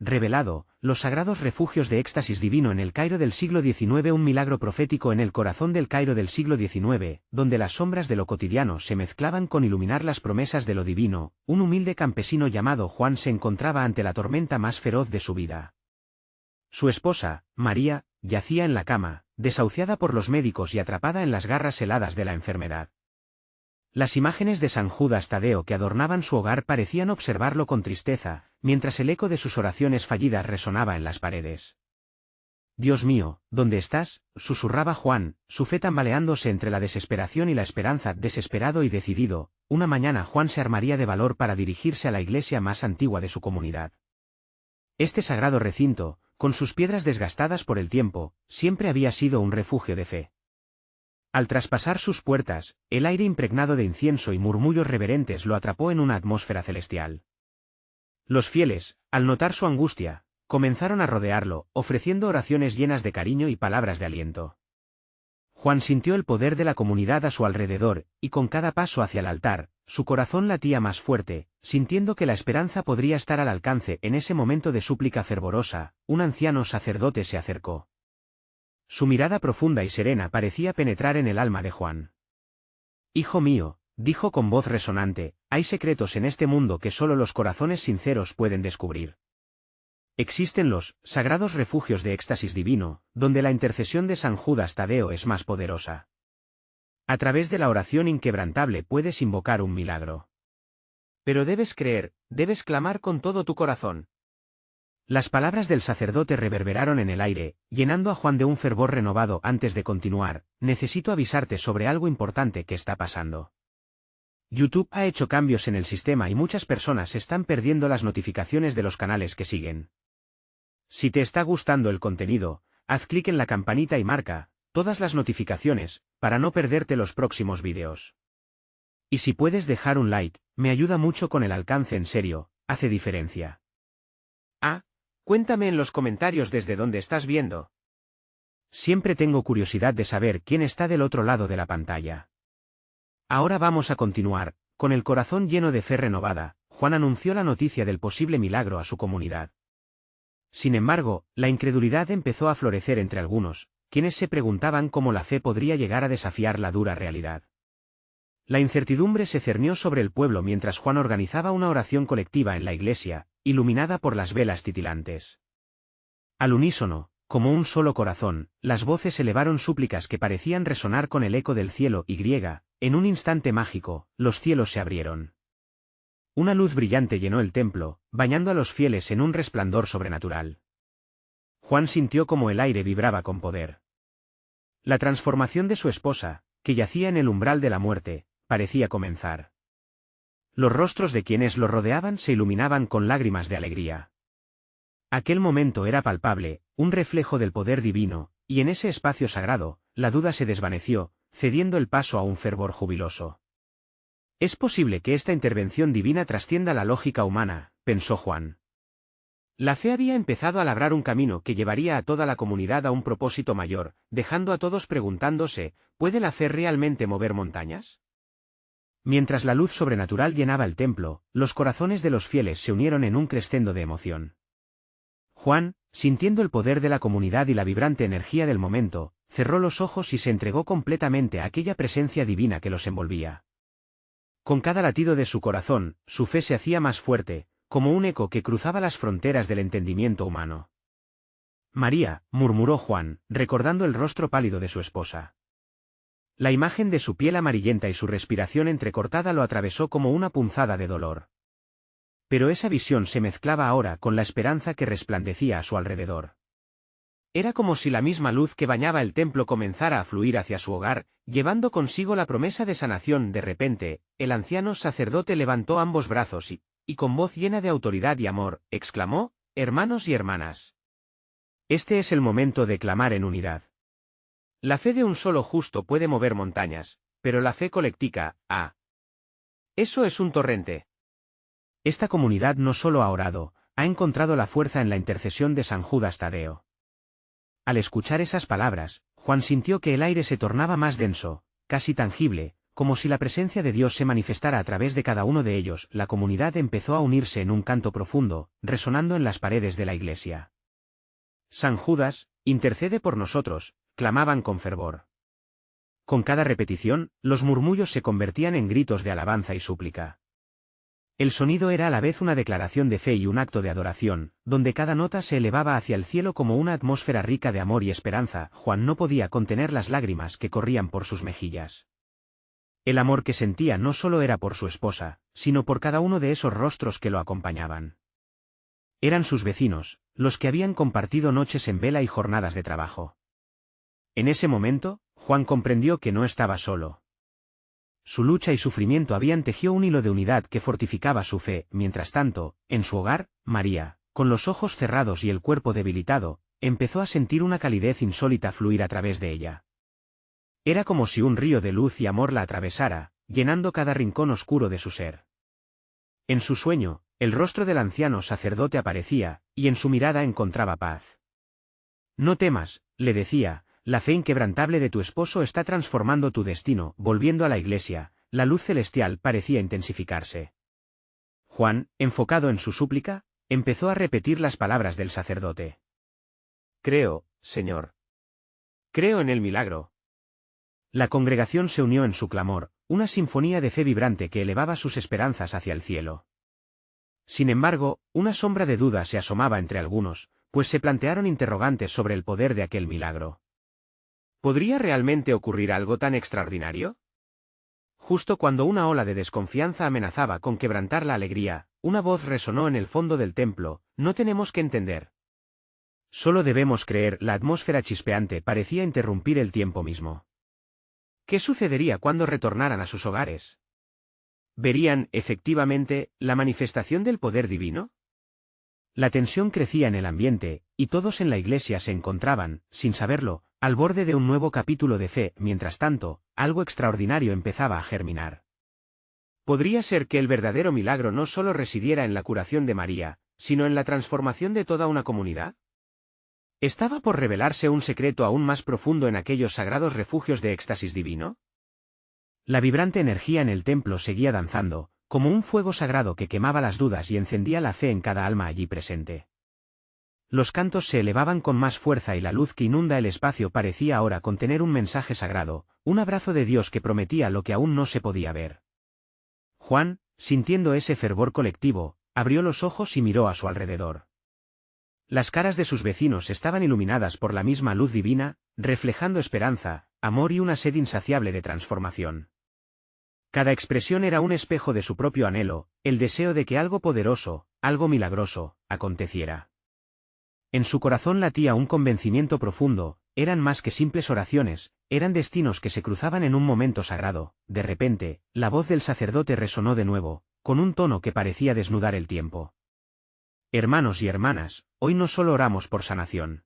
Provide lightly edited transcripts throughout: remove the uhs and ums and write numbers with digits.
revelado, los sagrados refugios de éxtasis divino en el Cairo del siglo XIX, un milagro profético en el corazón del Cairo del siglo XIX, donde las sombras de lo cotidiano se mezclaban con iluminar las promesas de lo divino. Un humilde campesino llamado Juan se encontraba ante la tormenta más feroz de su vida. Su esposa, María, yacía en la cama, desahuciada por los médicos y atrapada en las garras heladas de la enfermedad. Las imágenes de San Judas Tadeo que adornaban su hogar parecían observarlo con tristeza, mientras el eco de sus oraciones fallidas resonaba en las paredes. «Dios mío, ¿dónde estás?», susurraba Juan, su fe tambaleándose entre la desesperación y la esperanza. Desesperado y decidido, una mañana Juan se armaría de valor para dirigirse a la iglesia más antigua de su comunidad. Este sagrado recinto, con sus piedras desgastadas por el tiempo, siempre había sido un refugio de fe. Al traspasar sus puertas, el aire impregnado de incienso y murmullos reverentes lo atrapó en una atmósfera celestial. Los fieles, al notar su angustia, comenzaron a rodearlo, ofreciendo oraciones llenas de cariño y palabras de aliento. Juan sintió el poder de la comunidad a su alrededor, y con cada paso hacia el altar, su corazón latía más fuerte, sintiendo que la esperanza podría estar al alcance. En ese momento de súplica fervorosa, un anciano sacerdote se acercó. Su mirada profunda y serena parecía penetrar en el alma de Juan. «Hijo mío», dijo con voz resonante, «hay secretos en este mundo que solo los corazones sinceros pueden descubrir. Existen los sagrados refugios de éxtasis divino, donde la intercesión de San Judas Tadeo es más poderosa. A través de la oración inquebrantable puedes invocar un milagro. Pero debes creer, debes clamar con todo tu corazón». Las palabras del sacerdote reverberaron en el aire, llenando a Juan de un fervor renovado. «Antes de continuar, necesito avisarte sobre algo importante que está pasando. YouTube ha hecho cambios en el sistema y muchas personas están perdiendo las notificaciones de los canales que siguen. Si te está gustando el contenido, haz clic en la campanita y marca todas las notificaciones, para no perderte los próximos vídeos. Y si puedes dejar un like, me ayuda mucho con el alcance. En serio, hace diferencia. Cuéntame en los comentarios desde dónde estás viendo. Siempre tengo curiosidad de saber quién está del otro lado de la pantalla. Ahora vamos a continuar. Con el corazón lleno de fe renovada, Juan anunció la noticia del posible milagro a su comunidad. Sin embargo, la incredulidad empezó a florecer entre algunos, quienes se preguntaban cómo la fe podría llegar a desafiar la dura realidad. La incertidumbre se cernió sobre el pueblo mientras Juan organizaba una oración colectiva en la iglesia, iluminada por las velas titilantes. Al unísono, como un solo corazón, las voces elevaron súplicas que parecían resonar con el eco del cielo. En un instante mágico, los cielos se abrieron. Una luz brillante llenó el templo, bañando a los fieles en un resplandor sobrenatural. Juan sintió como el aire vibraba con poder. La transformación de su esposa, que yacía en el umbral de la muerte, parecía comenzar. Los rostros de quienes lo rodeaban se iluminaban con lágrimas de alegría. Aquel momento era palpable, un reflejo del poder divino, y en ese espacio sagrado, la duda se desvaneció, cediendo el paso a un fervor jubiloso. «Es posible que esta intervención divina trascienda la lógica humana», pensó Juan. La fe había empezado a labrar un camino que llevaría a toda la comunidad a un propósito mayor, dejando a todos preguntándose, ¿puede la fe realmente mover montañas? Mientras la luz sobrenatural llenaba el templo, los corazones de los fieles se unieron en un crescendo de emoción. Juan, sintiendo el poder de la comunidad y la vibrante energía del momento, cerró los ojos y se entregó completamente a aquella presencia divina que los envolvía. Con cada latido de su corazón, su fe se hacía más fuerte, como un eco que cruzaba las fronteras del entendimiento humano. «María», murmuró Juan, recordando el rostro pálido de su esposa. La imagen de su piel amarillenta y su respiración entrecortada lo atravesó como una punzada de dolor. Pero esa visión se mezclaba ahora con la esperanza que resplandecía a su alrededor. Era como si la misma luz que bañaba el templo comenzara a fluir hacia su hogar, llevando consigo la promesa de sanación. De repente, el anciano sacerdote levantó ambos brazos y con voz llena de autoridad y amor, exclamó: «Hermanos y hermanas. Este es el momento de clamar en unidad. La fe de un solo justo puede mover montañas, pero la fe colectiva, eso es un torrente». Esta comunidad no solo ha orado, ha encontrado la fuerza en la intercesión de San Judas Tadeo. Al escuchar esas palabras, Juan sintió que el aire se tornaba más denso, casi tangible, como si la presencia de Dios se manifestara a través de cada uno de ellos. La comunidad empezó a unirse en un canto profundo, resonando en las paredes de la iglesia. San Judas, intercede por nosotros, clamaban con fervor. Con cada repetición, los murmullos se convertían en gritos de alabanza y súplica. El sonido era a la vez una declaración de fe y un acto de adoración, donde cada nota se elevaba hacia el cielo como una atmósfera rica de amor y esperanza. Juan no podía contener las lágrimas que corrían por sus mejillas. El amor que sentía no solo era por su esposa, sino por cada uno de esos rostros que lo acompañaban. Eran sus vecinos, los que habían compartido noches en vela y jornadas de trabajo. En ese momento, Juan comprendió que no estaba solo. Su lucha y sufrimiento habían tejido un hilo de unidad que fortificaba su fe. Mientras tanto, en su hogar, María, con los ojos cerrados y el cuerpo debilitado, empezó a sentir una calidez insólita fluir a través de ella. Era como si un río de luz y amor la atravesara, llenando cada rincón oscuro de su ser. En su sueño, el rostro del anciano sacerdote aparecía, y en su mirada encontraba paz. No temas, le decía, la fe inquebrantable de tu esposo está transformando tu destino. Volviendo a la iglesia, la luz celestial parecía intensificarse. Juan, enfocado en su súplica, empezó a repetir las palabras del sacerdote. Creo, Señor. Creo en el milagro. La congregación se unió en su clamor, una sinfonía de fe vibrante que elevaba sus esperanzas hacia el cielo. Sin embargo, una sombra de duda se asomaba entre algunos, pues se plantearon interrogantes sobre el poder de aquel milagro. ¿Podría realmente ocurrir algo tan extraordinario? Justo cuando una ola de desconfianza amenazaba con quebrantar la alegría, una voz resonó en el fondo del templo: no tenemos que entender. Solo debemos creer. La atmósfera chispeante parecía interrumpir el tiempo mismo. ¿Qué sucedería cuando retornaran a sus hogares? ¿Verían, efectivamente, la manifestación del poder divino? La tensión crecía en el ambiente, y todos en la iglesia se encontraban, sin saberlo, al borde de un nuevo capítulo de fe. Mientras tanto, algo extraordinario empezaba a germinar. ¿Podría ser que el verdadero milagro no solo residiera en la curación de María, sino en la transformación de toda una comunidad? ¿Estaba por revelarse un secreto aún más profundo en aquellos sagrados refugios de éxtasis divino? La vibrante energía en el templo seguía danzando, como un fuego sagrado que quemaba las dudas y encendía la fe en cada alma allí presente. Los cantos se elevaban con más fuerza y la luz que inunda el espacio parecía ahora contener un mensaje sagrado, un abrazo de Dios que prometía lo que aún no se podía ver. Juan, sintiendo ese fervor colectivo, abrió los ojos y miró a su alrededor. Las caras de sus vecinos estaban iluminadas por la misma luz divina, reflejando esperanza, amor y una sed insaciable de transformación. Cada expresión era un espejo de su propio anhelo, el deseo de que algo poderoso, algo milagroso, aconteciera. En su corazón latía un convencimiento profundo: eran más que simples oraciones, eran destinos que se cruzaban en un momento sagrado. De repente, la voz del sacerdote resonó de nuevo, con un tono que parecía desnudar el tiempo. Hermanos y hermanas, hoy no solo oramos por sanación.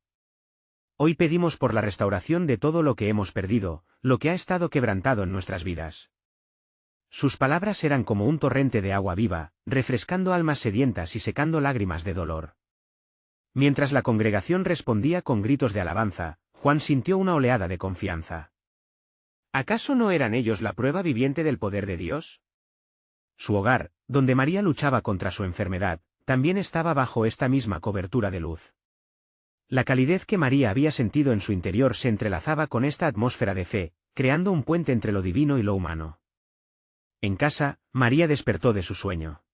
Hoy pedimos por la restauración de todo lo que hemos perdido, lo que ha estado quebrantado en nuestras vidas. Sus palabras eran como un torrente de agua viva, refrescando almas sedientas y secando lágrimas de dolor. Mientras la congregación respondía con gritos de alabanza, Juan sintió una oleada de confianza. ¿Acaso no eran ellos la prueba viviente del poder de Dios? Su hogar, donde María luchaba contra su enfermedad, también estaba bajo esta misma cobertura de luz. La calidez que María había sentido en su interior se entrelazaba con esta atmósfera de fe, creando un puente entre lo divino y lo humano. En casa, María despertó de su sueño.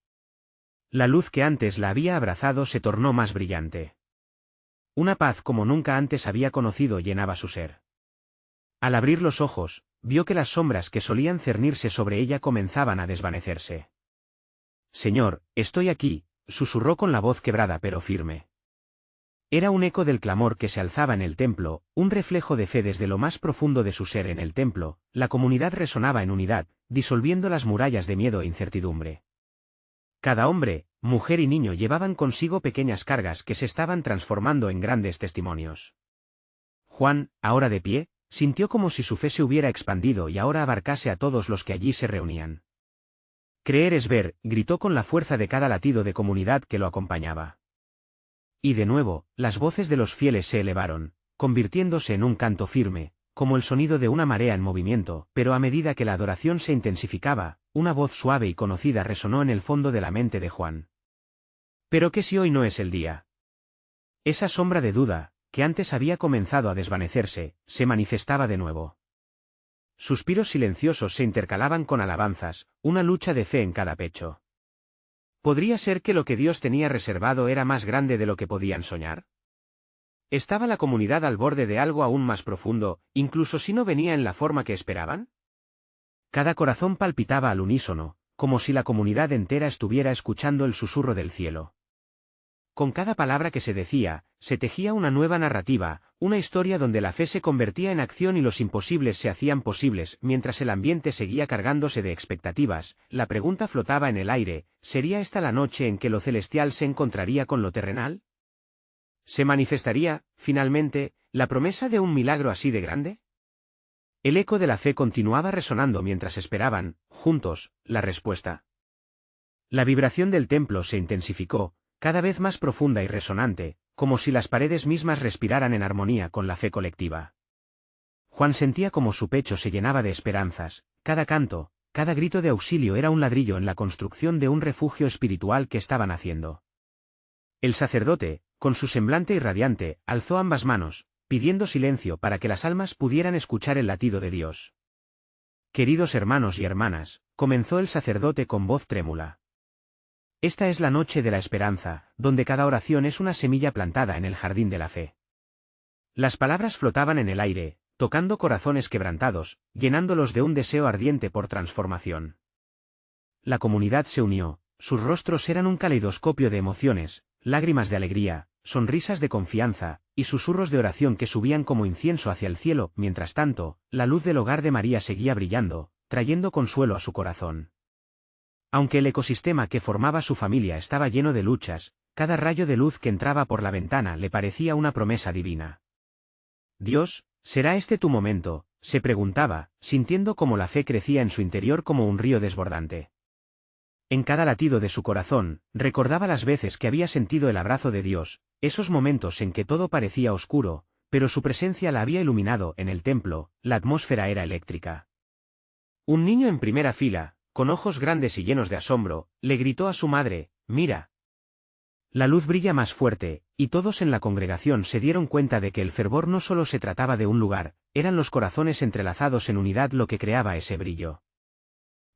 La luz que antes la había abrazado se tornó más brillante. Una paz como nunca antes había conocido llenaba su ser. Al abrir los ojos, vio que las sombras que solían cernirse sobre ella comenzaban a desvanecerse. «Señor, estoy aquí», susurró con la voz quebrada pero firme. Era un eco del clamor que se alzaba en el templo, un reflejo de fe desde lo más profundo de su ser. En el templo, la comunidad resonaba en unidad, disolviendo las murallas de miedo e incertidumbre. Cada hombre, mujer y niño llevaban consigo pequeñas cargas que se estaban transformando en grandes testimonios. Juan, ahora de pie, sintió como si su fe se hubiera expandido y ahora abarcase a todos los que allí se reunían. «Creer es ver», gritó con la fuerza de cada latido de comunidad que lo acompañaba. Y de nuevo, las voces de los fieles se elevaron, convirtiéndose en un canto firme: como el sonido de una marea en movimiento, pero a medida que la adoración se intensificaba, una voz suave y conocida resonó en el fondo de la mente de Juan. ¿Pero qué si hoy no es el día? Esa sombra de duda, que antes había comenzado a desvanecerse, se manifestaba de nuevo. Suspiros silenciosos se intercalaban con alabanzas, una lucha de fe en cada pecho. ¿Podría ser que lo que Dios tenía reservado era más grande de lo que podían soñar? ¿Estaba la comunidad al borde de algo aún más profundo, incluso si no venía en la forma que esperaban? Cada corazón palpitaba al unísono, como si la comunidad entera estuviera escuchando el susurro del cielo. Con cada palabra que se decía, se tejía una nueva narrativa, una historia donde la fe se convertía en acción y los imposibles se hacían posibles. Mientras el ambiente seguía cargándose de expectativas, la pregunta flotaba en el aire: ¿sería esta la noche en que lo celestial se encontraría con lo terrenal? ¿Se manifestaría, finalmente, la promesa de un milagro así de grande? El eco de la fe continuaba resonando mientras esperaban, juntos, la respuesta. La vibración del templo se intensificó, cada vez más profunda y resonante, como si las paredes mismas respiraran en armonía con la fe colectiva. Juan sentía como su pecho se llenaba de esperanzas, cada canto, cada grito de auxilio era un ladrillo en la construcción de un refugio espiritual que estaban haciendo. El sacerdote, con su semblante irradiante, alzó ambas manos, pidiendo silencio para que las almas pudieran escuchar el latido de Dios. Queridos hermanos y hermanas, comenzó el sacerdote con voz trémula. Esta es la noche de la esperanza, donde cada oración es una semilla plantada en el jardín de la fe. Las palabras flotaban en el aire, tocando corazones quebrantados, llenándolos de un deseo ardiente por transformación. La comunidad se unió, sus rostros eran un caleidoscopio de emociones, lágrimas de alegría, sonrisas de confianza, y susurros de oración que subían como incienso hacia el cielo. Mientras tanto, la luz del hogar de María seguía brillando, trayendo consuelo a su corazón. Aunque el ecosistema que formaba su familia estaba lleno de luchas, cada rayo de luz que entraba por la ventana le parecía una promesa divina. Dios, ¿será este tu momento?, se preguntaba, sintiendo cómo la fe crecía en su interior como un río desbordante. En cada latido de su corazón, recordaba las veces que había sentido el abrazo de Dios, esos momentos en que todo parecía oscuro, pero su presencia la había iluminado. En el templo, la atmósfera era eléctrica. Un niño en primera fila, con ojos grandes y llenos de asombro, le gritó a su madre: «¡Mira!». La luz brilla más fuerte, y todos en la congregación se dieron cuenta de que el fervor no solo se trataba de un lugar, eran los corazones entrelazados en unidad lo que creaba ese brillo.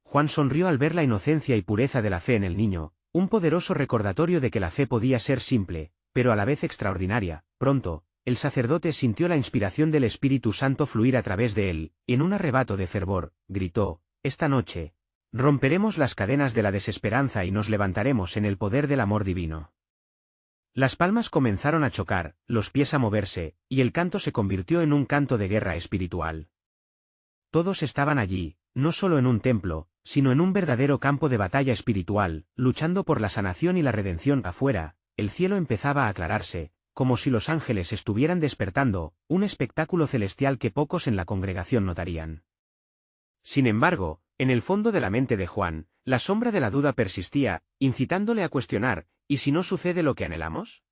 Juan sonrió al ver la inocencia y pureza de la fe en el niño, un poderoso recordatorio de que la fe podía ser simple, pero a la vez extraordinaria. Pronto, el sacerdote sintió la inspiración del Espíritu Santo fluir a través de él, y en un arrebato de fervor, gritó: «Esta noche romperemos las cadenas de la desesperanza y nos levantaremos en el poder del amor divino». Las palmas comenzaron a chocar, los pies a moverse, y el canto se convirtió en un canto de guerra espiritual. Todos estaban allí, no solo en un templo, sino en un verdadero campo de batalla espiritual, luchando por la sanación y la redención. Afuera, el cielo empezaba a aclararse, como si los ángeles estuvieran despertando, un espectáculo celestial que pocos en la congregación notarían. Sin embargo, en el fondo de la mente de Juan, la sombra de la duda persistía, incitándole a cuestionar: ¿y si no sucede lo que anhelamos?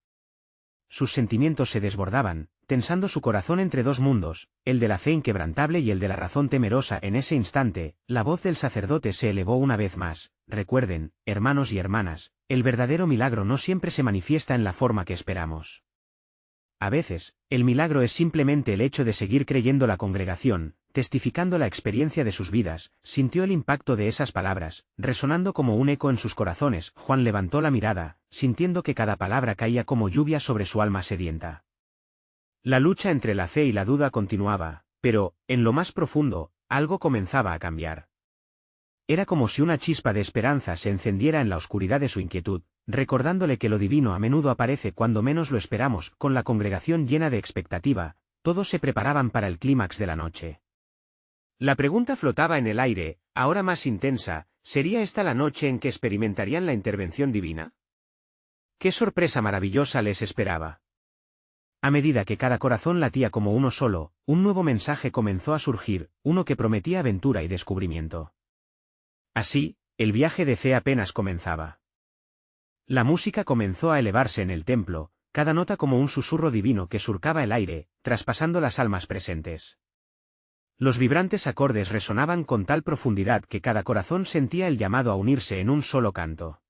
Sus sentimientos se desbordaban, tensando su corazón entre dos mundos, el de la fe inquebrantable y el de la razón temerosa. En ese instante, la voz del sacerdote se elevó una vez más: «Recuerden, hermanos y hermanas, el verdadero milagro no siempre se manifiesta en la forma que esperamos. A veces, el milagro es simplemente el hecho de seguir creyendo». La congregación, testificando la experiencia de sus vidas, sintió el impacto de esas palabras, resonando como un eco en sus corazones. Juan levantó la mirada, sintiendo que cada palabra caía como lluvia sobre su alma sedienta. La lucha entre la fe y la duda continuaba, pero, en lo más profundo, algo comenzaba a cambiar. Era como si una chispa de esperanza se encendiera en la oscuridad de su inquietud, recordándole que lo divino a menudo aparece cuando menos lo esperamos. Con la congregación llena de expectativa, todos se preparaban para el clímax de la noche. La pregunta flotaba en el aire, ahora más intensa: ¿sería esta la noche en que experimentarían la intervención divina? ¿Qué sorpresa maravillosa les esperaba? A medida que cada corazón latía como uno solo, un nuevo mensaje comenzó a surgir, uno que prometía aventura y descubrimiento. Así, el viaje de fe apenas comenzaba. La música comenzó a elevarse en el templo, cada nota como un susurro divino que surcaba el aire, traspasando las almas presentes. Los vibrantes acordes resonaban con tal profundidad que cada corazón sentía el llamado a unirse en un solo canto.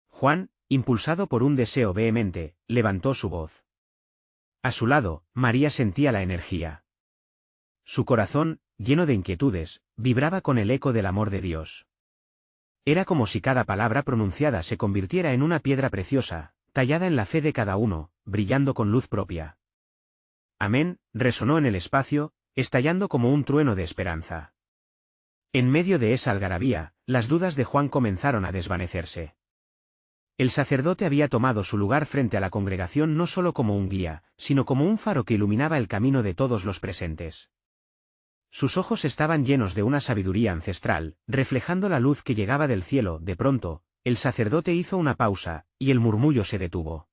Juan, impulsado por un deseo vehemente, levantó su voz. A su lado, María sentía la energía. Su corazón, lleno de inquietudes, vibraba con el eco del amor de Dios. Era como si cada palabra pronunciada se convirtiera en una piedra preciosa, tallada en la fe de cada uno, brillando con luz propia. Amén, resonó en el espacio, estallando como un trueno de esperanza. En medio de esa algarabía, las dudas de Juan comenzaron a desvanecerse. El sacerdote había tomado su lugar frente a la congregación no solo como un guía, sino como un faro que iluminaba el camino de todos los presentes. Sus ojos estaban llenos de una sabiduría ancestral, reflejando la luz que llegaba del cielo. De pronto, el sacerdote hizo una pausa, y el murmullo se detuvo.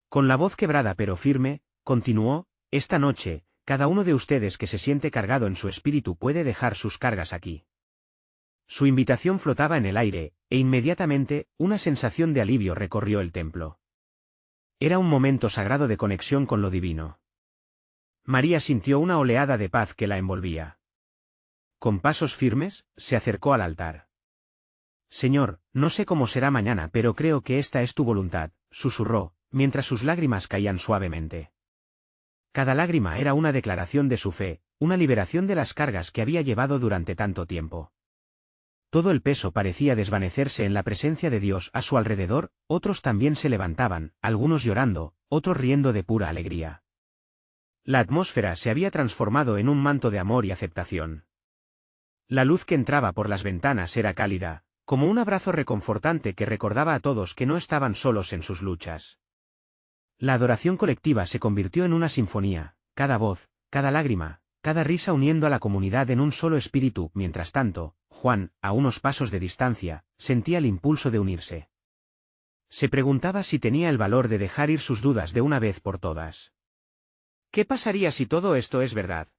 Con la voz quebrada pero firme, continuó: esta noche, cada uno de ustedes que se siente cargado en su espíritu puede dejar sus cargas aquí. Su invitación flotaba en el aire, e inmediatamente, una sensación de alivio recorrió el templo. Era un momento sagrado de conexión con lo divino. María sintió una oleada de paz que la envolvía. Con pasos firmes, se acercó al altar. Señor, no sé cómo será mañana, pero creo que esta es tu voluntad, susurró, mientras sus lágrimas caían suavemente. Cada lágrima era una declaración de su fe, una liberación de las cargas que había llevado durante tanto tiempo. Todo el peso parecía desvanecerse en la presencia de Dios a su alrededor. Otros también se levantaban, algunos llorando, otros riendo de pura alegría. La atmósfera se había transformado en un manto de amor y aceptación. La luz que entraba por las ventanas era cálida, como un abrazo reconfortante que recordaba a todos que no estaban solos en sus luchas. La adoración colectiva se convirtió en una sinfonía, cada voz, cada lágrima, cada risa uniendo a la comunidad en un solo espíritu. Mientras tanto, Juan, a unos pasos de distancia, sentía el impulso de unirse. Se preguntaba si tenía el valor de dejar ir sus dudas de una vez por todas. ¿Qué pasaría si todo esto es verdad?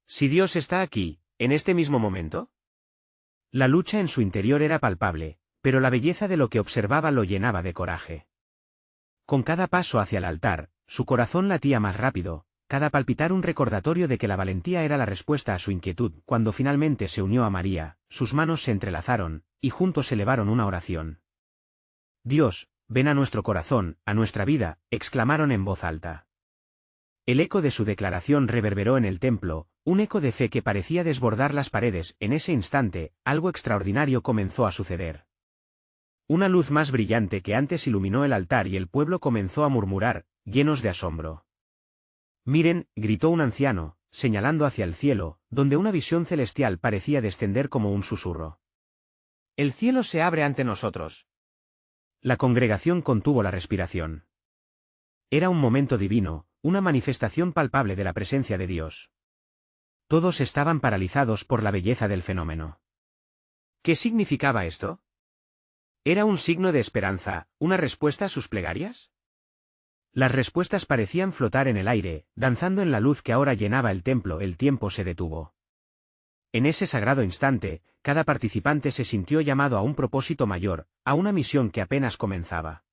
¿Si Dios está aquí, en este mismo momento? La lucha en su interior era palpable, pero la belleza de lo que observaba lo llenaba de coraje. Con cada paso hacia el altar, su corazón latía más rápido, cada palpitar un recordatorio de que la valentía era la respuesta a su inquietud. Cuando finalmente se unió a María, sus manos se entrelazaron, y juntos elevaron una oración. Dios, ven a nuestro corazón, a nuestra vida, exclamaron en voz alta. El eco de su declaración reverberó en el templo, un eco de fe que parecía desbordar las paredes. En ese instante, algo extraordinario comenzó a suceder. Una luz más brillante que antes iluminó el altar y el pueblo comenzó a murmurar, llenos de asombro. Miren, gritó un anciano, señalando hacia el cielo, donde una visión celestial parecía descender como un susurro. El cielo se abre ante nosotros. La congregación contuvo la respiración. Era un momento divino, una manifestación palpable de la presencia de Dios. Todos estaban paralizados por la belleza del fenómeno. ¿Qué significaba esto? ¿Era un signo de esperanza, una respuesta a sus plegarias? Las respuestas parecían flotar en el aire, danzando en la luz que ahora llenaba el templo. El tiempo se detuvo. En ese sagrado instante, cada participante se sintió llamado a un propósito mayor, a una misión que apenas comenzaba.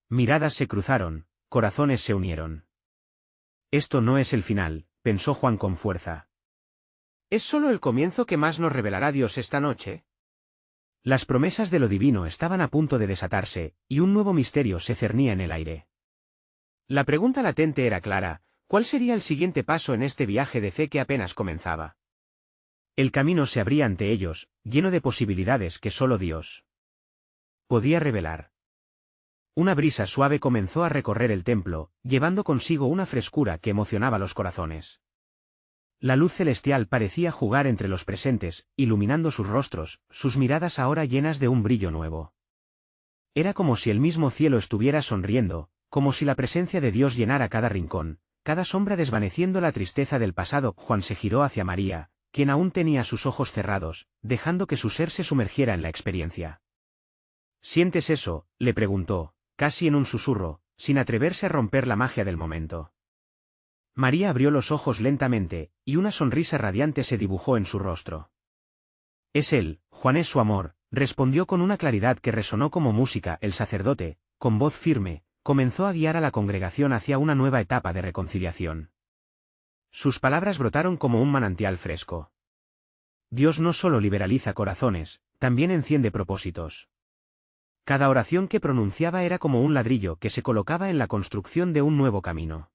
Miradas se cruzaron, corazones se unieron. Esto no es el final, pensó Juan con fuerza. ¿Es solo el comienzo que más nos revelará Dios esta noche? Las promesas de lo divino estaban a punto de desatarse, y un nuevo misterio se cernía en el aire. La pregunta latente era clara: ¿cuál sería el siguiente paso en este viaje de fe que apenas comenzaba? El camino se abría ante ellos, lleno de posibilidades que solo Dios podía revelar. Una brisa suave comenzó a recorrer el templo, llevando consigo una frescura que emocionaba los corazones. La luz celestial parecía jugar entre los presentes, iluminando sus rostros, sus miradas ahora llenas de un brillo nuevo. Era como si el mismo cielo estuviera sonriendo, como si la presencia de Dios llenara cada rincón, cada sombra desvaneciendo la tristeza del pasado. Juan se giró hacia María, quien aún tenía sus ojos cerrados, dejando que su ser se sumergiera en la experiencia. ¿Sientes eso?, le preguntó, casi en un susurro, sin atreverse a romper la magia del momento. María abrió los ojos lentamente, y una sonrisa radiante se dibujó en su rostro. Es él, Juan es su amor, respondió con una claridad que resonó como música. El sacerdote, con voz firme, comenzó a guiar a la congregación hacia una nueva etapa de reconciliación. Sus palabras brotaron como un manantial fresco. Dios no solo liberaliza corazones, también enciende propósitos. Cada oración que pronunciaba era como un ladrillo que se colocaba en la construcción de un nuevo camino.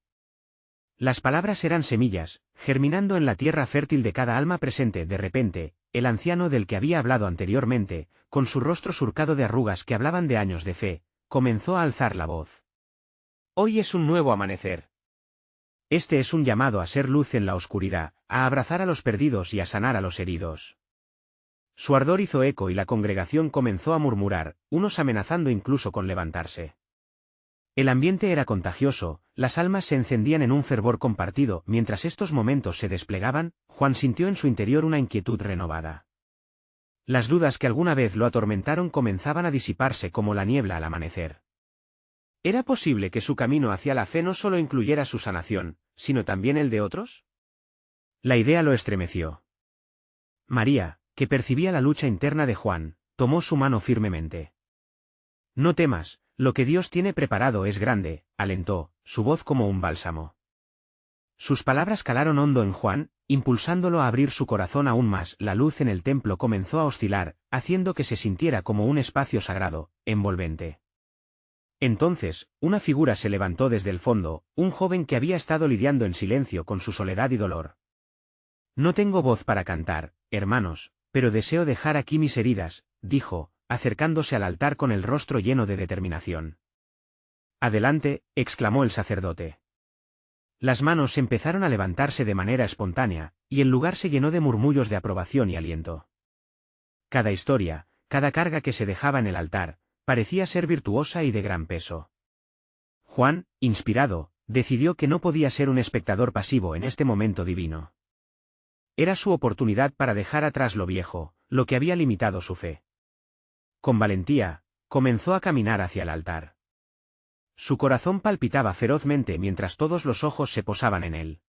Las palabras eran semillas, germinando en la tierra fértil de cada alma presente. De repente, el anciano del que había hablado anteriormente, con su rostro surcado de arrugas que hablaban de años de fe, comenzó a alzar la voz. Hoy es un nuevo amanecer. Este es un llamado a ser luz en la oscuridad, a abrazar a los perdidos y a sanar a los heridos. Su ardor hizo eco y la congregación comenzó a murmurar, unos amenazando incluso con levantarse. El ambiente era contagioso, las almas se encendían en un fervor compartido. Mientras estos momentos se desplegaban, Juan sintió en su interior una inquietud renovada. Las dudas que alguna vez lo atormentaron comenzaban a disiparse como la niebla al amanecer. ¿Era posible que su camino hacia la fe no solo incluyera su sanación, sino también el de otros? La idea lo estremeció. María, que percibía la lucha interna de Juan, tomó su mano firmemente. No temas, lo que Dios tiene preparado es grande, alentó, su voz como un bálsamo. Sus palabras calaron hondo en Juan, impulsándolo a abrir su corazón aún más. La luz en el templo comenzó a oscilar, haciendo que se sintiera como un espacio sagrado, envolvente. Entonces, una figura se levantó desde el fondo, un joven que había estado lidiando en silencio con su soledad y dolor. No tengo voz para cantar, hermanos, pero deseo dejar aquí mis heridas, dijo, acercándose al altar con el rostro lleno de determinación. Adelante, exclamó el sacerdote. Las manos empezaron a levantarse de manera espontánea, y el lugar se llenó de murmullos de aprobación y aliento. Cada historia, cada carga que se dejaba en el altar, parecía ser virtuosa y de gran peso. Juan, inspirado, decidió que no podía ser un espectador pasivo en este momento divino. Era su oportunidad para dejar atrás lo viejo, lo que había limitado su fe. Con valentía, comenzó a caminar hacia el altar. Su corazón palpitaba ferozmente mientras todos los ojos se posaban en él.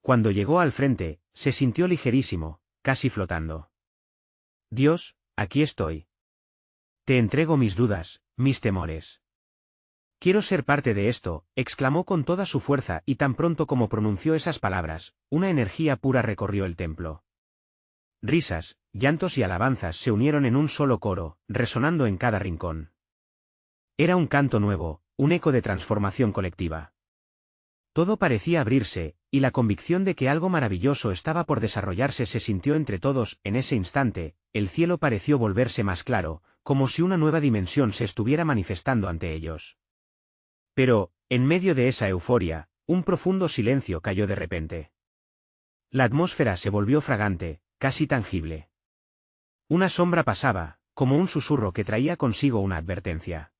Cuando llegó al frente, se sintió ligerísimo, casi flotando. Dios, aquí estoy. Te entrego mis dudas, mis temores. Quiero ser parte de esto, exclamó con toda su fuerza y tan pronto como pronunció esas palabras, una energía pura recorrió el templo. Risas, llantos y alabanzas se unieron en un solo coro, resonando en cada rincón. Era un canto nuevo, un eco de transformación colectiva. Todo parecía abrirse, y la convicción de que algo maravilloso estaba por desarrollarse se sintió entre todos. En ese instante, el cielo pareció volverse más claro, como si una nueva dimensión se estuviera manifestando ante ellos. Pero, en medio de esa euforia, un profundo silencio cayó de repente. La atmósfera se volvió fragante, casi tangible. Una sombra pasaba, como un susurro que traía consigo una advertencia.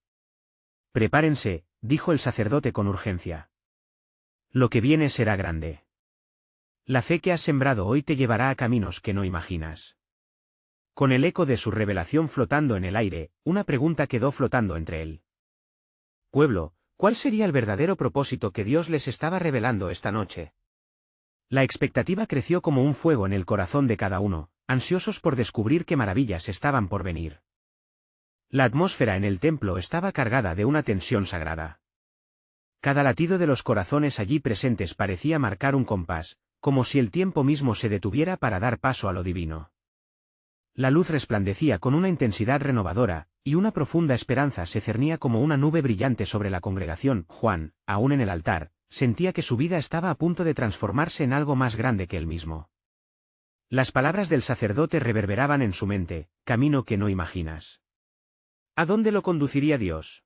Prepárense, dijo el sacerdote con urgencia. Lo que viene será grande. La fe que has sembrado hoy te llevará a caminos que no imaginas. Con el eco de su revelación flotando en el aire, una pregunta quedó flotando entre él. Pueblo, ¿cuál sería el verdadero propósito que Dios les estaba revelando esta noche? La expectativa creció como un fuego en el corazón de cada uno, ansiosos por descubrir qué maravillas estaban por venir. La atmósfera en el templo estaba cargada de una tensión sagrada. Cada latido de los corazones allí presentes parecía marcar un compás, como si el tiempo mismo se detuviera para dar paso a lo divino. La luz resplandecía con una intensidad renovadora, y una profunda esperanza se cernía como una nube brillante sobre la congregación. Juan, aún en el altar, sentía que su vida estaba a punto de transformarse en algo más grande que él mismo. Las palabras del sacerdote reverberaban en su mente, camino que no imaginas. ¿A dónde lo conduciría Dios?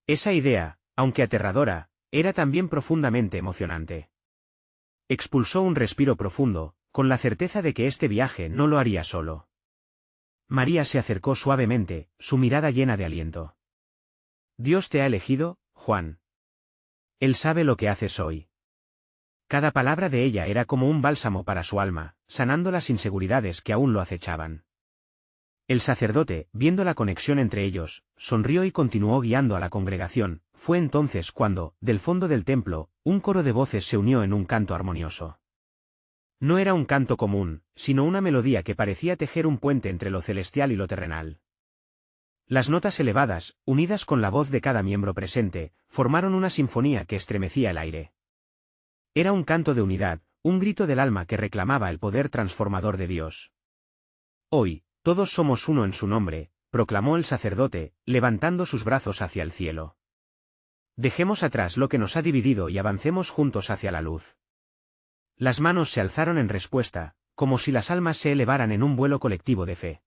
Esa idea, aunque aterradora, era también profundamente emocionante. Expulsó un respiro profundo, con la certeza de que este viaje no lo haría solo. María se acercó suavemente, su mirada llena de aliento. Dios te ha elegido, Juan. Él sabe lo que haces hoy. Cada palabra de ella era como un bálsamo para su alma, sanando las inseguridades que aún lo acechaban. El sacerdote, viendo la conexión entre ellos, sonrió y continuó guiando a la congregación. Fue entonces cuando, del fondo del templo, un coro de voces se unió en un canto armonioso. No era un canto común, sino una melodía que parecía tejer un puente entre lo celestial y lo terrenal. Las notas elevadas, unidas con la voz de cada miembro presente, formaron una sinfonía que estremecía el aire. Era un canto de unidad, un grito del alma que reclamaba el poder transformador de Dios. Hoy, todos somos uno en su nombre, proclamó el sacerdote, levantando sus brazos hacia el cielo. Dejemos atrás lo que nos ha dividido y avancemos juntos hacia la luz. Las manos se alzaron en respuesta, como si las almas se elevaran en un vuelo colectivo de fe.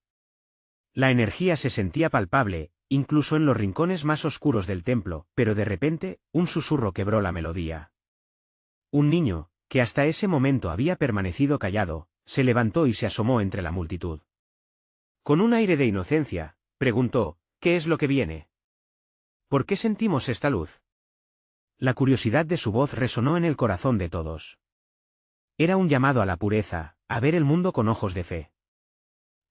La energía se sentía palpable, incluso en los rincones más oscuros del templo, pero de repente, un susurro quebró la melodía. Un niño, que hasta ese momento había permanecido callado, se levantó y se asomó entre la multitud. Con un aire de inocencia, preguntó, ¿qué es lo que viene? ¿Por qué sentimos esta luz? La curiosidad de su voz resonó en el corazón de todos. Era un llamado a la pureza, a ver el mundo con ojos de fe.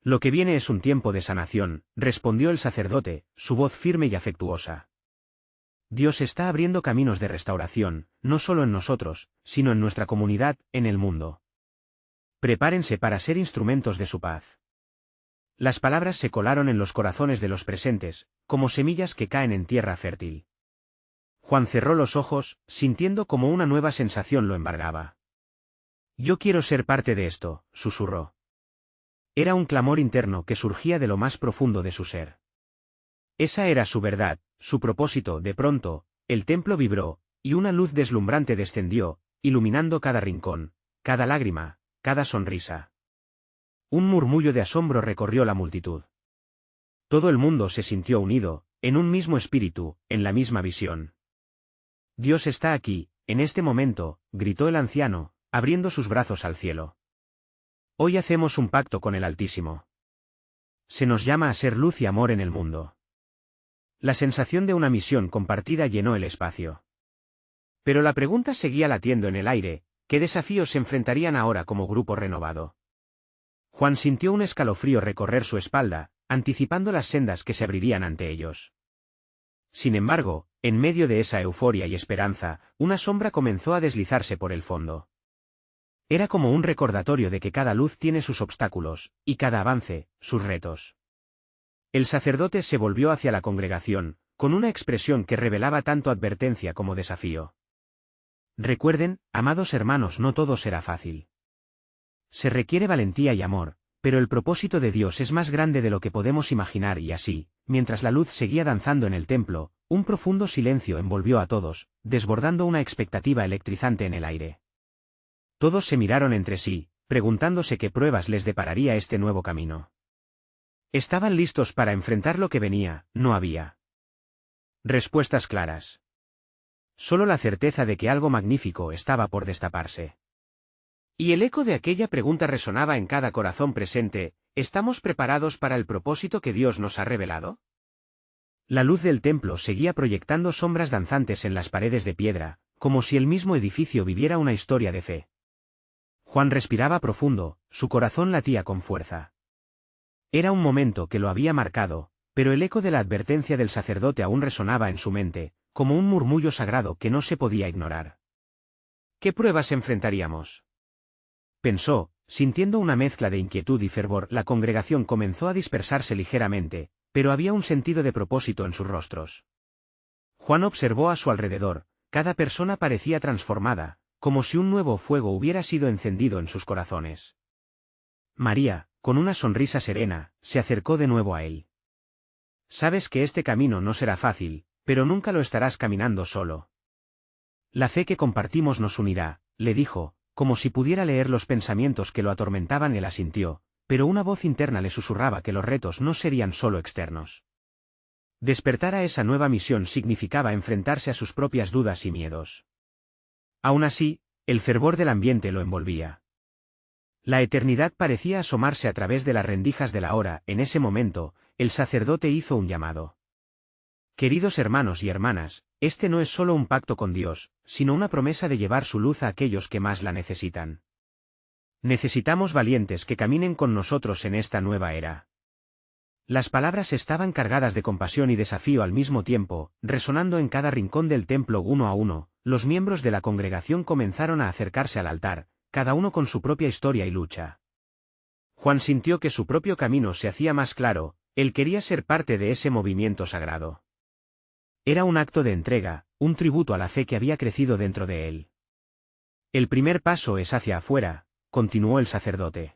Lo que viene es un tiempo de sanación, respondió el sacerdote, su voz firme y afectuosa. Dios está abriendo caminos de restauración, no solo en nosotros, sino en nuestra comunidad, en el mundo. Prepárense para ser instrumentos de su paz. Las palabras se colaron en los corazones de los presentes, como semillas que caen en tierra fértil. Juan cerró los ojos, sintiendo como una nueva sensación lo embargaba. Yo quiero ser parte de esto, susurró. Era un clamor interno que surgía de lo más profundo de su ser. Esa era su verdad, su propósito. De pronto, el templo vibró, y una luz deslumbrante descendió, iluminando cada rincón, cada lágrima, cada sonrisa. Un murmullo de asombro recorrió la multitud. Todo el mundo se sintió unido, en un mismo espíritu, en la misma visión. Dios está aquí, en este momento, gritó el anciano, abriendo sus brazos al cielo. Hoy hacemos un pacto con el Altísimo. Se nos llama a ser luz y amor en el mundo. La sensación de una misión compartida llenó el espacio. Pero la pregunta seguía latiendo en el aire, ¿qué desafíos se enfrentarían ahora como grupo renovado? Juan sintió un escalofrío recorrer su espalda, anticipando las sendas que se abrirían ante ellos. Sin embargo, en medio de esa euforia y esperanza, una sombra comenzó a deslizarse por el fondo. Era como un recordatorio de que cada luz tiene sus obstáculos, y cada avance, sus retos. El sacerdote se volvió hacia la congregación, con una expresión que revelaba tanto advertencia como desafío. Recuerden, amados hermanos, no todo será fácil. Se requiere valentía y amor, pero el propósito de Dios es más grande de lo que podemos imaginar y así, mientras la luz seguía danzando en el templo, un profundo silencio envolvió a todos, desbordando una expectativa electrizante en el aire. Todos se miraron entre sí, preguntándose qué pruebas les depararía este nuevo camino. Estaban listos para enfrentar lo que venía, no había respuestas claras. Solo la certeza de que algo magnífico estaba por destaparse. Y el eco de aquella pregunta resonaba en cada corazón presente, ¿estamos preparados para el propósito que Dios nos ha revelado? La luz del templo seguía proyectando sombras danzantes en las paredes de piedra, como si el mismo edificio viviera una historia de fe. Juan respiraba profundo, su corazón latía con fuerza. Era un momento que lo había marcado, pero el eco de la advertencia del sacerdote aún resonaba en su mente, como un murmullo sagrado que no se podía ignorar. ¿Qué pruebas enfrentaríamos? Pensó, sintiendo una mezcla de inquietud y fervor. La congregación comenzó a dispersarse ligeramente, pero había un sentido de propósito en sus rostros. Juan observó a su alrededor, cada persona parecía transformada, como si un nuevo fuego hubiera sido encendido en sus corazones. María, con una sonrisa serena, se acercó de nuevo a él. Sabes que este camino no será fácil, pero nunca lo estarás caminando solo. La fe que compartimos nos unirá, le dijo, como si pudiera leer los pensamientos que lo atormentaban. Él asintió, pero una voz interna le susurraba que los retos no serían solo externos. Despertar a esa nueva misión significaba enfrentarse a sus propias dudas y miedos. Aún así, el fervor del ambiente lo envolvía. La eternidad parecía asomarse a través de las rendijas de la hora. En ese momento, el sacerdote hizo un llamado. Queridos hermanos y hermanas, este no es solo un pacto con Dios, sino una promesa de llevar su luz a aquellos que más la necesitan. Necesitamos valientes que caminen con nosotros en esta nueva era. Las palabras estaban cargadas de compasión y desafío al mismo tiempo, resonando en cada rincón del templo. Uno a uno, los miembros de la congregación comenzaron a acercarse al altar, cada uno con su propia historia y lucha. Juan sintió que su propio camino se hacía más claro, él quería ser parte de ese movimiento sagrado. Era un acto de entrega, un tributo a la fe que había crecido dentro de él. El primer paso es hacia afuera, continuó el sacerdote.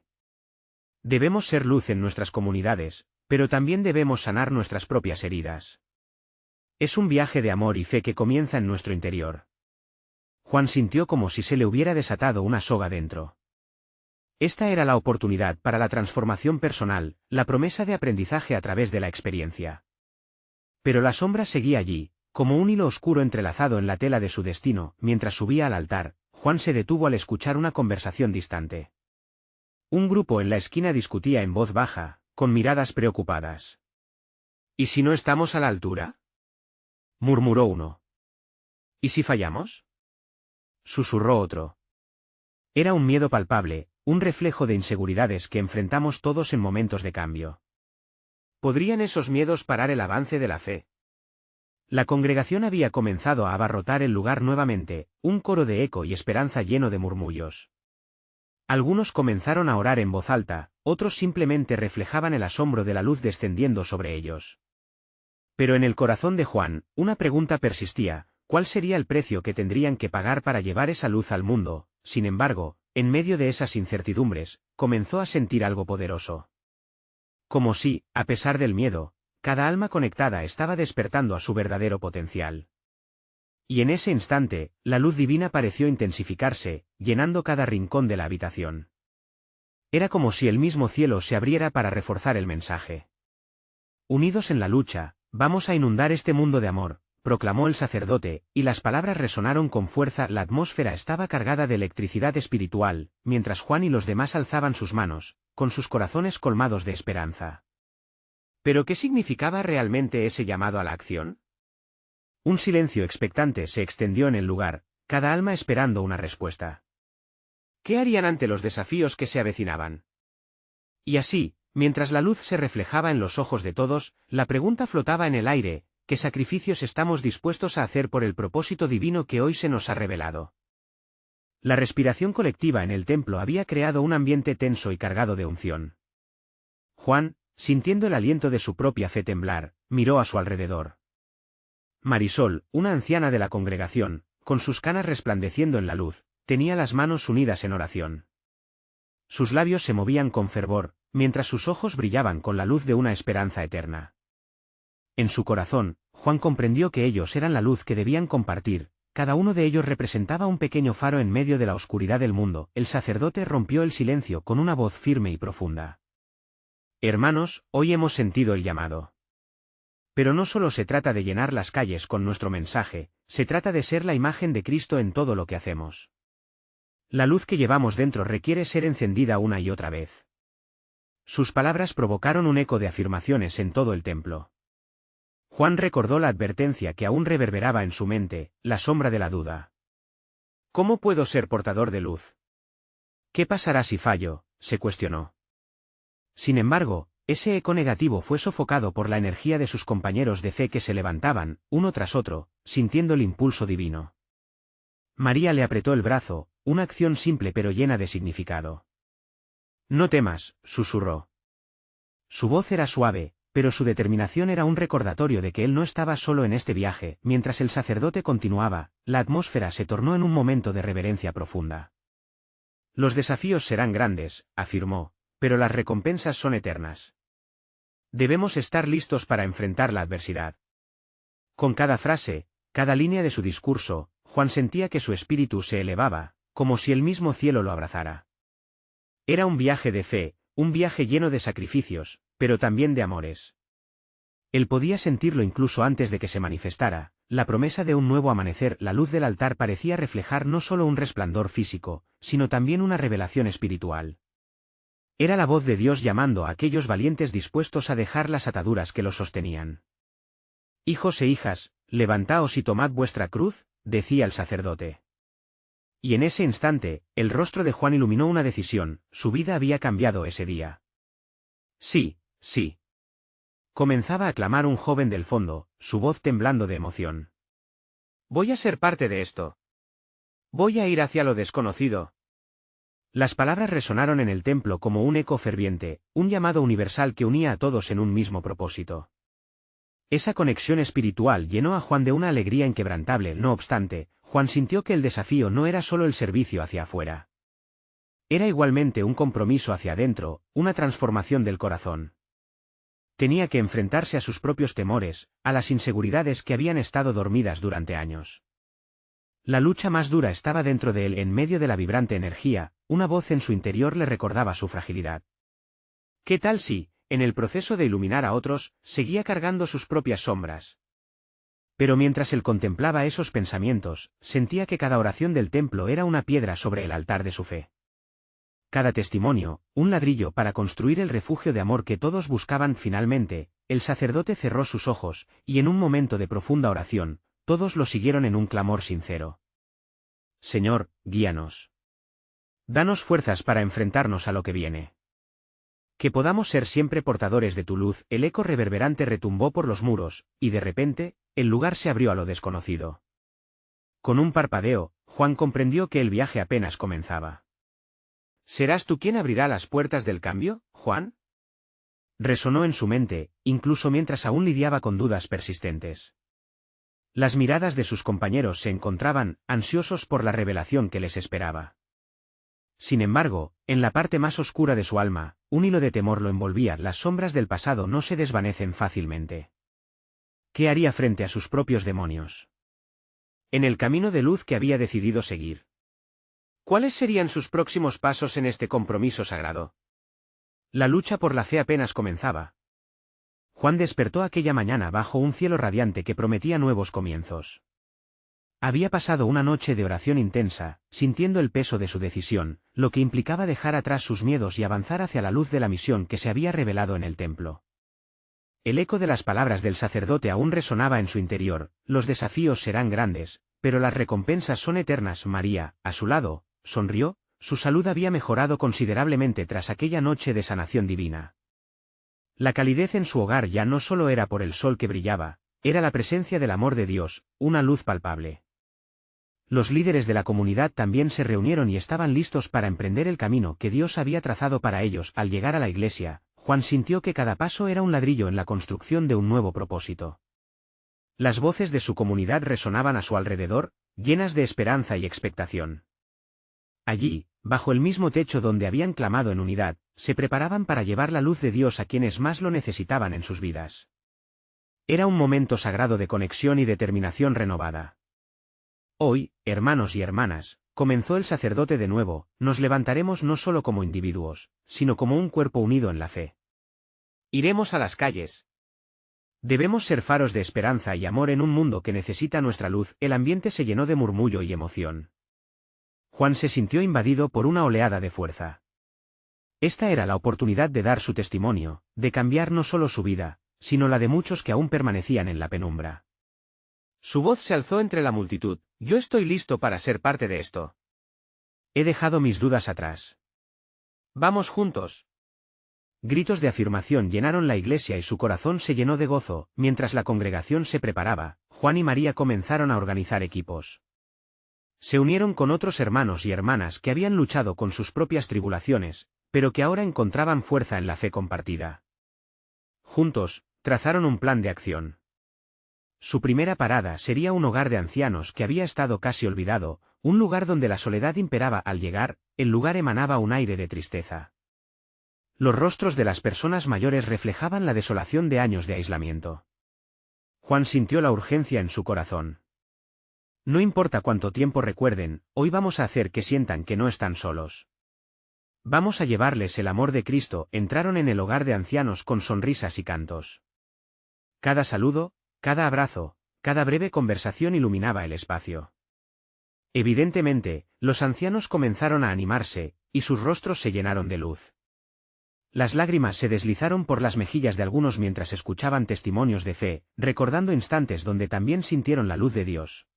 Debemos ser luz en nuestras comunidades, pero también debemos sanar nuestras propias heridas. Es un viaje de amor y fe que comienza en nuestro interior. Juan sintió como si se le hubiera desatado una soga dentro. Esta era la oportunidad para la transformación personal, la promesa de aprendizaje a través de la experiencia. Pero la sombra seguía allí, como un hilo oscuro entrelazado en la tela de su destino. Mientras subía al altar, Juan se detuvo al escuchar una conversación distante. Un grupo en la esquina discutía en voz baja, con miradas preocupadas. ¿Y si no estamos a la altura?, murmuró uno. ¿Y si fallamos?, susurró otro. Era un miedo palpable, un reflejo de inseguridades que enfrentamos todos en momentos de cambio. ¿Podrían esos miedos parar el avance de la fe? La congregación había comenzado a abarrotar el lugar nuevamente, un coro de eco y esperanza lleno de murmullos. Algunos comenzaron a orar en voz alta, otros simplemente reflejaban el asombro de la luz descendiendo sobre ellos. Pero en el corazón de Juan, una pregunta persistía: ¿cuál sería el precio que tendrían que pagar para llevar esa luz al mundo? Sin embargo, en medio de esas incertidumbres, comenzó a sentir algo poderoso. Como si, a pesar del miedo, cada alma conectada estaba despertando a su verdadero potencial. Y en ese instante, la luz divina pareció intensificarse, llenando cada rincón de la habitación. Era como si el mismo cielo se abriera para reforzar el mensaje. Unidos en la lucha, vamos a inundar este mundo de amor, proclamó el sacerdote, y las palabras resonaron con fuerza. La atmósfera estaba cargada de electricidad espiritual, mientras Juan y los demás alzaban sus manos, con sus corazones colmados de esperanza. ¿Pero qué significaba realmente ese llamado a la acción? Un silencio expectante se extendió en el lugar, cada alma esperando una respuesta. ¿Qué harían ante los desafíos que se avecinaban? Y así, mientras la luz se reflejaba en los ojos de todos, la pregunta flotaba en el aire: ¿qué sacrificios estamos dispuestos a hacer por el propósito divino que hoy se nos ha revelado? La respiración colectiva en el templo había creado un ambiente tenso y cargado de unción. Juan, sintiendo el aliento de su propia fe temblar, miró a su alrededor. Marisol, una anciana de la congregación, con sus canas resplandeciendo en la luz, tenía las manos unidas en oración. Sus labios se movían con fervor, mientras sus ojos brillaban con la luz de una esperanza eterna. En su corazón, Juan comprendió que ellos eran la luz que debían compartir. Cada uno de ellos representaba un pequeño faro en medio de la oscuridad del mundo. El sacerdote rompió el silencio con una voz firme y profunda. Hermanos, hoy hemos sentido el llamado. Pero no solo se trata de llenar las calles con nuestro mensaje, se trata de ser la imagen de Cristo en todo lo que hacemos. La luz que llevamos dentro requiere ser encendida una y otra vez. Sus palabras provocaron un eco de afirmaciones en todo el templo. Juan recordó la advertencia que aún reverberaba en su mente, la sombra de la duda. ¿Cómo puedo ser portador de luz? ¿Qué pasará si fallo?, se cuestionó. Sin embargo, ese eco negativo fue sofocado por la energía de sus compañeros de fe que se levantaban, uno tras otro, sintiendo el impulso divino. María le apretó el brazo, una acción simple pero llena de significado. No temas, susurró. Su voz era suave, pero su determinación era un recordatorio de que él no estaba solo en este viaje. Mientras el sacerdote continuaba, la atmósfera se tornó en un momento de reverencia profunda. Los desafíos serán grandes, afirmó, pero las recompensas son eternas. Debemos estar listos para enfrentar la adversidad. Con cada frase, cada línea de su discurso, Juan sentía que su espíritu se elevaba, como si el mismo cielo lo abrazara. Era un viaje de fe, un viaje lleno de sacrificios, pero también de amores. Él podía sentirlo incluso antes de que se manifestara, la promesa de un nuevo amanecer. La luz del altar parecía reflejar no solo un resplandor físico, sino también una revelación espiritual. Era la voz de Dios llamando a aquellos valientes dispuestos a dejar las ataduras que los sostenían. Hijos e hijas, levantaos y tomad vuestra cruz, decía el sacerdote. Y en ese instante, el rostro de Juan iluminó una decisión: su vida había cambiado ese día. Sí, sí. Comenzaba a clamar un joven del fondo, su voz temblando de emoción. Voy a ser parte de esto. Voy a ir hacia lo desconocido. Las palabras resonaron en el templo como un eco ferviente, un llamado universal que unía a todos en un mismo propósito. Esa conexión espiritual llenó a Juan de una alegría inquebrantable. No obstante, Juan sintió que el desafío no era solo el servicio hacia afuera. Era igualmente un compromiso hacia adentro, una transformación del corazón. Tenía que enfrentarse a sus propios temores, a las inseguridades que habían estado dormidas durante años. La lucha más dura estaba dentro de él en medio de la vibrante energía, una voz en su interior le recordaba su fragilidad. ¿Qué tal si, en el proceso de iluminar a otros, seguía cargando sus propias sombras? Pero mientras él contemplaba esos pensamientos, sentía que cada oración del templo era una piedra sobre el altar de su fe. Cada testimonio, un ladrillo para construir el refugio de amor que todos buscaban. Finalmente, el sacerdote cerró sus ojos, y en un momento de profunda oración, todos lo siguieron en un clamor sincero. Señor, guíanos. Danos fuerzas para enfrentarnos a lo que viene. Que podamos ser siempre portadores de tu luz. El eco reverberante retumbó por los muros, y de repente, el lugar se abrió a lo desconocido. Con un parpadeo, Juan comprendió que el viaje apenas comenzaba. ¿Serás tú quien abrirá las puertas del cambio, Juan? Resonó en su mente, incluso mientras aún lidiaba con dudas persistentes. Las miradas de sus compañeros se encontraban, ansiosos por la revelación que les esperaba. Sin embargo, en la parte más oscura de su alma, un hilo de temor lo envolvía. Las sombras del pasado no se desvanecen fácilmente. ¿Qué haría frente a sus propios demonios? En el camino de luz que había decidido seguir. ¿Cuáles serían sus próximos pasos en este compromiso sagrado? La lucha por la fe apenas comenzaba. Juan despertó aquella mañana bajo un cielo radiante que prometía nuevos comienzos. Había pasado una noche de oración intensa, sintiendo el peso de su decisión, lo que implicaba dejar atrás sus miedos y avanzar hacia la luz de la misión que se había revelado en el templo. El eco de las palabras del sacerdote aún resonaba en su interior: los desafíos serán grandes, pero las recompensas son eternas. María, a su lado, sonrió, su salud había mejorado considerablemente tras aquella noche de sanación divina. La calidez en su hogar ya no solo era por el sol que brillaba, era la presencia del amor de Dios, una luz palpable. Los líderes de la comunidad también se reunieron y estaban listos para emprender el camino que Dios había trazado para ellos. Al llegar a la iglesia, Juan sintió que cada paso era un ladrillo en la construcción de un nuevo propósito. Las voces de su comunidad resonaban a su alrededor, llenas de esperanza y expectación. Allí, bajo el mismo techo donde habían clamado en unidad, se preparaban para llevar la luz de Dios a quienes más lo necesitaban en sus vidas. Era un momento sagrado de conexión y determinación renovada. Hoy, hermanos y hermanas, comenzó el sacerdote de nuevo, nos levantaremos no solo como individuos, sino como un cuerpo unido en la fe. Iremos a las calles. Debemos ser faros de esperanza y amor en un mundo que necesita nuestra luz. El ambiente se llenó de murmullo y emoción. Juan se sintió invadido por una oleada de fuerza. Esta era la oportunidad de dar su testimonio, de cambiar no solo su vida, sino la de muchos que aún permanecían en la penumbra. Su voz se alzó entre la multitud: yo estoy listo para ser parte de esto. He dejado mis dudas atrás. Vamos juntos. Gritos de afirmación llenaron la iglesia y su corazón se llenó de gozo. Mientras la congregación se preparaba, Juan y María comenzaron a organizar equipos. Se unieron con otros hermanos y hermanas que habían luchado con sus propias tribulaciones, pero que ahora encontraban fuerza en la fe compartida. Juntos, trazaron un plan de acción. Su primera parada sería un hogar de ancianos que había estado casi olvidado, un lugar donde la soledad imperaba. Al llegar, el lugar emanaba un aire de tristeza. Los rostros de las personas mayores reflejaban la desolación de años de aislamiento. Juan sintió la urgencia en su corazón. No importa cuánto tiempo recuerden, hoy vamos a hacer que sientan que no están solos. Vamos a llevarles el amor de Cristo. Entraron en el hogar de ancianos con sonrisas y cantos. Cada saludo, cada abrazo, cada breve conversación iluminaba el espacio. Evidentemente, los ancianos comenzaron a animarse, y sus rostros se llenaron de luz. Las lágrimas se deslizaron por las mejillas de algunos mientras escuchaban testimonios de fe, recordando instantes donde también sintieron la luz de Dios.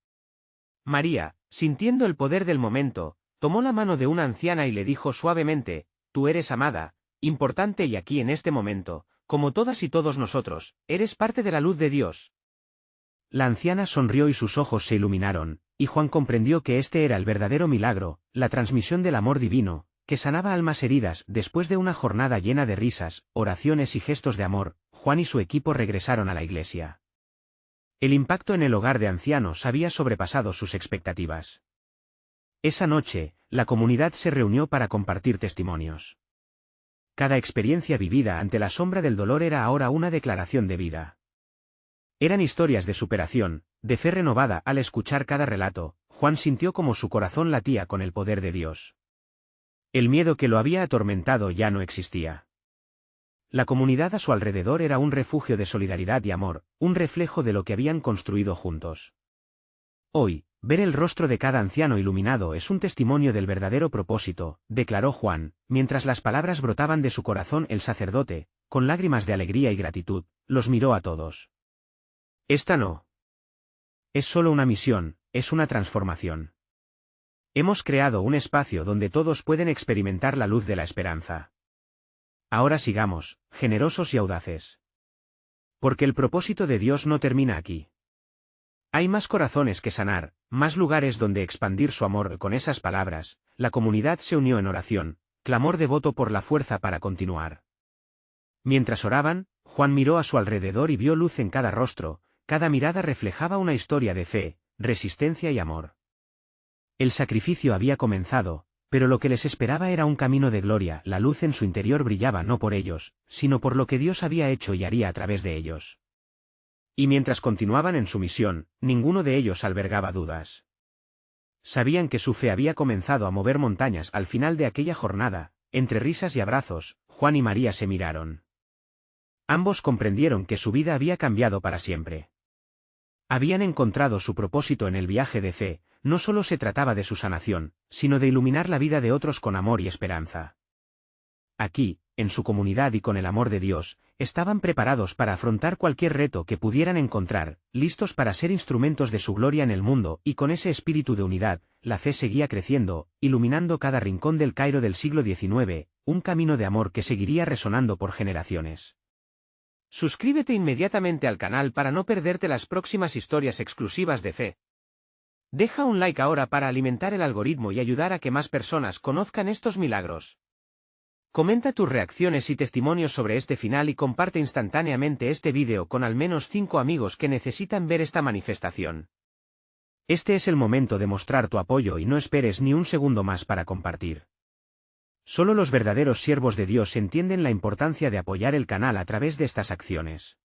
María, sintiendo el poder del momento, tomó la mano de una anciana y le dijo suavemente: tú eres amada, importante y aquí en este momento, como todas y todos nosotros, eres parte de la luz de Dios. La anciana sonrió y sus ojos se iluminaron, y Juan comprendió que este era el verdadero milagro, la transmisión del amor divino, que sanaba almas heridas. Después de una jornada llena de risas, oraciones y gestos de amor, Juan y su equipo regresaron a la iglesia. El impacto en el hogar de ancianos había sobrepasado sus expectativas. Esa noche, la comunidad se reunió para compartir testimonios. Cada experiencia vivida ante la sombra del dolor era ahora una declaración de vida. Eran historias de superación, de fe renovada. Al escuchar cada relato, Juan sintió como su corazón latía con el poder de Dios. El miedo que lo había atormentado ya no existía. La comunidad a su alrededor era un refugio de solidaridad y amor, un reflejo de lo que habían construido juntos. Hoy, ver el rostro de cada anciano iluminado es un testimonio del verdadero propósito, declaró Juan, mientras las palabras brotaban de su corazón. El sacerdote, con lágrimas de alegría y gratitud, los miró a todos. Esta no es solo una misión, es una transformación. Hemos creado un espacio donde todos pueden experimentar la luz de la esperanza. Ahora sigamos, generosos y audaces. Porque el propósito de Dios no termina aquí. Hay más corazones que sanar, más lugares donde expandir su amor. Con esas palabras, la comunidad se unió en oración, clamor devoto por la fuerza para continuar. Mientras oraban, Juan miró a su alrededor y vio luz en cada rostro, cada mirada reflejaba una historia de fe, resistencia y amor. El sacrificio había comenzado, pero lo que les esperaba era un camino de gloria. La luz en su interior brillaba no por ellos, sino por lo que Dios había hecho y haría a través de ellos. Y mientras continuaban en su misión, ninguno de ellos albergaba dudas. Sabían que su fe había comenzado a mover montañas. Al final de aquella jornada, entre risas y abrazos, Juan y María se miraron. Ambos comprendieron que su vida había cambiado para siempre. Habían encontrado su propósito en el viaje de fe. No solo se trataba de su sanación, sino de iluminar la vida de otros con amor y esperanza. Aquí, en su comunidad y con el amor de Dios, estaban preparados para afrontar cualquier reto que pudieran encontrar, listos para ser instrumentos de su gloria en el mundo. Y con ese espíritu de unidad, la fe seguía creciendo, iluminando cada rincón del Cairo del siglo XIX, un camino de amor que seguiría resonando por generaciones. Suscríbete inmediatamente al canal para no perderte las próximas historias exclusivas de fe. Deja un like ahora para alimentar el algoritmo y ayudar a que más personas conozcan estos milagros. Comenta tus reacciones y testimonios sobre este final y comparte instantáneamente este vídeo con al menos 5 amigos que necesitan ver esta manifestación. Este es el momento de mostrar tu apoyo y no esperes ni un segundo más para compartir. Solo los verdaderos siervos de Dios entienden la importancia de apoyar el canal a través de estas acciones.